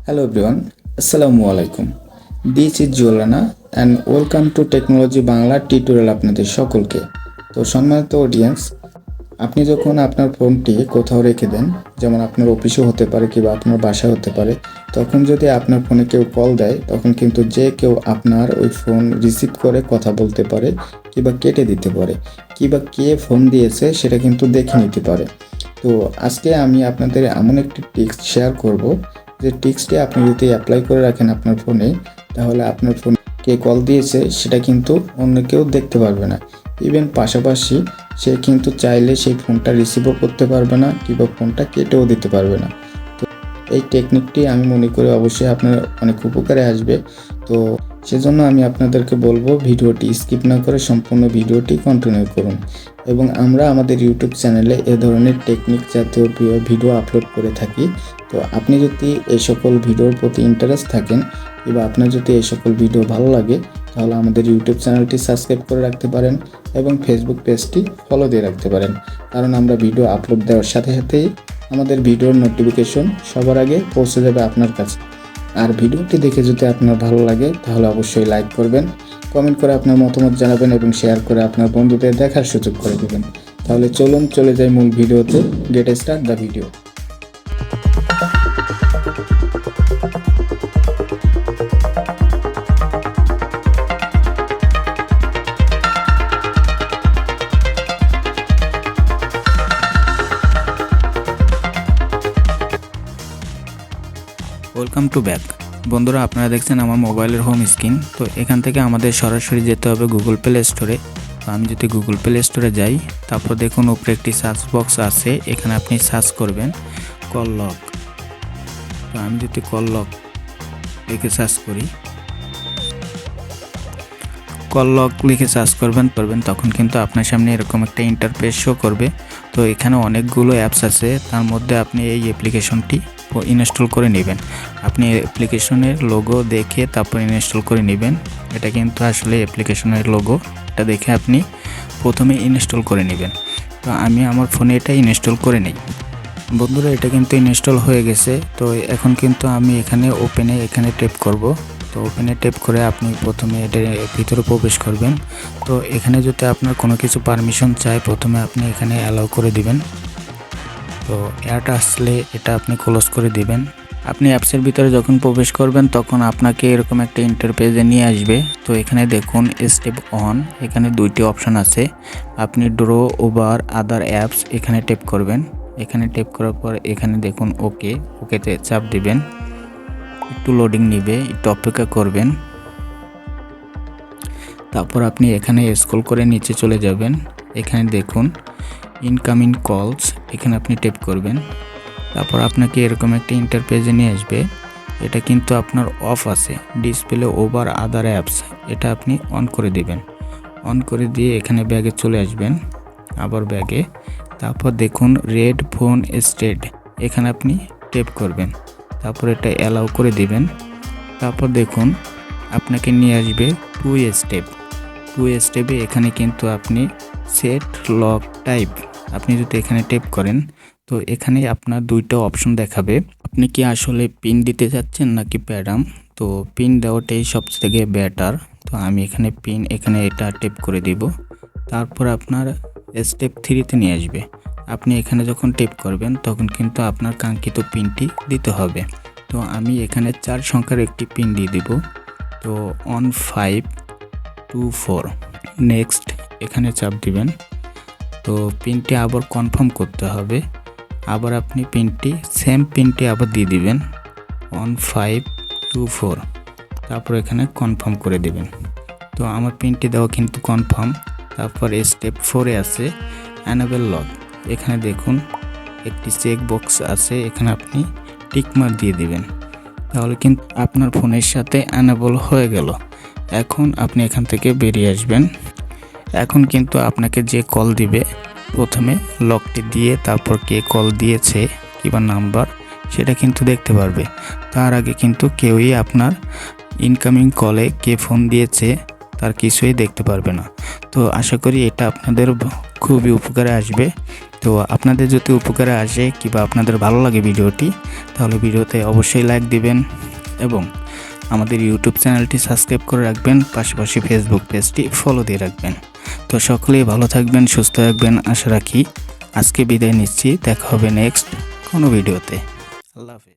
Hello everyone, Assalamu alaikum. This is Jolana and welcome to Technology Bangla tutorial আপনাদের সকলকে। তো সম্মানিত audience, আপনি যখন আপনার ফোনটি কোথাও রেখে দেন, যেমন আপনার অফিসে হতে পারে কিংবা আপনার বাসায় হতে পারে, তখন যদি আপনার ফোনে কেউ কল দেয়, তখন কিন্তু যে কেউ আপনার ওই ফোন রিসিভ করে কথা বলতে পারে কিংবা কেটে দিতে পারে কিংবা কে ফোন দিয়েছে সেটা কিন্তু দেখে নিতে পারে। তো আজকে আমি আপনাদের এমন একটি টিপস শেয়ার করব যে টিপসটি আপনি যদি অ্যাপ্লাই করে রাখেন আপনার ফোনে, তাহলে আপনার ফোন কে কল দিয়েছে সেটা কিন্তু অন্য কেউ দেখতে পারবে না। ইভেন পাশাপাশি সে কিন্তু চাইলে সেই ফোনটা রিসিভও করতে পারবে না কিংবা ফোনটা কেটেও দিতে পারবে না। তো এই টেকনিকটি আমি মনে করি অবশ্যই আপনার অনেক উপকারে আসবে। তো সেজন্য আমি আপনাদেরকে বলবো ভিডিওটি স্কিপ না করে সম্পূর্ণ ভিডিওটি কন্টিনিউ করুন। এবং আমরা আমাদের ইউটিউব চ্যানেলে এ ধরনের টেকনিক জাতীয় ভিডিও আপলোড করে থাকি। তো আপনি যদি এই সকল ভিডিওর প্রতি ইন্টারেস্ট থাকেন কিংবা আপনার যদি এই সকল ভিডিও ভালো লাগে, তাহলে আমাদের ইউটিউব চ্যানেলটি সাবস্ক্রাইব করে রাখতে পারেন এবং ফেসবুক পেজটি ফলো দিয়ে রাখতে পারেন, কারণ আমরা ভিডিও আপলোড দেওয়ার সাথে সাথেই আমাদের ভিডিওর নোটিফিকেশন সবার আগে পৌঁছে যাবে আপনার কাছে। আর ভিডিওটি দেখে যদি আপনার ভালো লাগে তাহলে অবশ্যই লাইক করবেন, কমেন্ট করে আপনার মতামত জানাবেন এবং শেয়ার করে আপনার বন্ধুদের দেখার সুযোগ করে দেবেন। তাহলে চলুন চলে যাই মূল ভিডিওতে। Get start the video. Welcome to back. বন্ধুরা, আপনারা দেখছেন আমার মোবাইলের হোম স্ক্রিন। তো এখান থেকে আমাদের সরাসরি যেতে হবে গুগল প্লে স্টোরে। তো আমি যদি গুগল প্লে স্টোরে যাই, তারপর দেখুন উপরে একটি সার্চ বক্স আছে, এখানে আপনি সার্চ করবেন কল লক। তো আমি যদি কল লক লিখে সার্চ করি, কল লক লিখে সার্চ করবেন তখন কিন্তু আপনার সামনে এরকম একটা ইন্টারফেস শো করবে। তো এখানে অনেকগুলো অ্যাপস আছে, তার মধ্যে আপনি এই অ্যাপ্লিকেশনটি ইনস্টল করে নেবেন। আপনি অ্যাপ্লিকেশনের লোগো দেখে তারপর ইনস্টল করে নেবেন। এটা কিন্তু আসলে অ্যাপ্লিকেশনের লোগো, এটা দেখে আপনি প্রথমে ইনস্টল করে নেবেন। তো আমি আমার ফোনে এটা ইনস্টল করে নিই। বন্ধুরা, এটা কিন্তু ইনস্টল হয়ে গেছে। তো এখন কিন্তু আমি এখানে ট্যাপ করব। তো ওপেনে ট্যাপ করে আপনি প্রথমে এটার ভিতরে প্রবেশ করবেন। তো এখানে যদি আপনার কোনো কিছু পারমিশন চায়, প্রথমে আপনি এখানে অ্যালাউ করে দিবেন। তো এটা আসলে এটা আপনি ক্লোজ করে দিবেন। আপনি অ্যাপসের ভিতরে যখন প্রবেশ করবেন তখন আপনাকে এরকম একটা ইন্টারফেসে নিয়ে আসবে। তো এখানে দেখুন স্টেপ অন, এখানে দুইটি অপশন আছে। আপনি ড্র ওভার আদার অ্যাপস এখানে ট্যাপ করবেন। এখানে ট্যাপ করার পর এখানে দেখুন ওকেতে চাপ দিবেন। একটু লোডিং নেবে, একটু অপেক্ষা করবেন। তারপর আপনি এখানে স্ক্রল করে নিচে চলে যাবেন। এখানে দেখুন ইনকামিং কলস, এখানে আপনি ট্যাপ করবেন। তারপর আপনাকে এরকম একটা ইন্টারফেসে নিয়ে আসবে। এটা কিন্তু আপনার অফ আছে, ডিসপ্লে ওভার আদার অ্যাপস, এটা আপনি অন করে দিবেন। অন করে দিয়ে এখানে ব্যাগে চলে আসবেন, আবার ব্যাগে। তারপর দেখুন রেড ফোন স্টেট, এখানে আপনি ট্যাপ করবেন। তারপর এটা অ্যালাউ করে দিবেন। তারপর দেখুন আপনাকে নিয়ে আসবে টু স্টেপে। এখানে কিন্তু আপনি সেট লক টাইপ, আপনি যদি এখানে ট্যাপ করেন তো এখানে আপনার দুইটা অপশন দেখাবে। আপনি কি আসলে পিন দিতে চাচ্ছেন নাকি প্যাডাম। তো পিন দেওয়াটাই সবথেকে বেটার। তো আমি এখানে এটা ট্যাপ করে দিব। তারপর আপনার স্টেপ 3তে নিয়ে আসবে। আপনি এখানে যখন ট্যাপ করবেন তখন কিন্তু আপনার কাঙ্ক্ষিত পিনটি দিতে হবে। তো আমি এখানে 4 সংখ্যার একটি পিন দিয়ে দিব। তো 1524 নেক্সট এখানে চাপ দিবেন। তো পিনটি আবার কনফার্ম করতে হবে। আবার আপনি সেম পিনটি আবার দিয়ে দিবেন 1524, তারপর এখানে কনফার্ম করে দিবেন। তো আমার পিনটি দেওয়া কিন্তু কনফার্ম। তারপর স্টেপ 4-এ আছে অ্যানেবল লক। এখানে দেখুন একটি চেক বক্স আছে, এখানে আপনি টিকমার্ক দিয়ে দিবেন। তাহলে কিন্তু আপনার ফোনের সাথে অ্যানেবল হয়ে গেল। এখন আপনি এখান থেকে বেরিয়ে আসবেন। এখন কিন্তু আপনাকে যে কল দিবে প্রথমে লকটি দিয়ে তারপর কে কল দিয়েছে কিংবা নাম্বার সেটা কিন্তু দেখতে পারবে। তার আগে কিন্তু কেউই আপনার ইনকামিং কলে কে ফোন দিয়েছে তার কিছুই দেখতে পারবে না। তো আশা করি এটা আপনাদের খুবই উপকারে আসবে। তো আপনাদের যদি উপকারে আসে কিংবা আপনাদের ভালো লাগে ভিডিওটি, তাহলে ভিডিওতে অবশ্যই লাইক দিবেন এবং আমাদের ইউটিউব চ্যানেলটি সাবস্ক্রাইব করে রাখবেন, পাশাপাশি ফেসবুক পেজটি ফলো দিয়ে রাখবেন। তো সকলেই ভালো থাকবেন, সুস্থ থাকবেন আশা রাখি। আজকে বিদায় নিচ্ছি, দেখা হবে নেক্সট কোনো ভিডিওতে। আল্লাহ হাফেজ।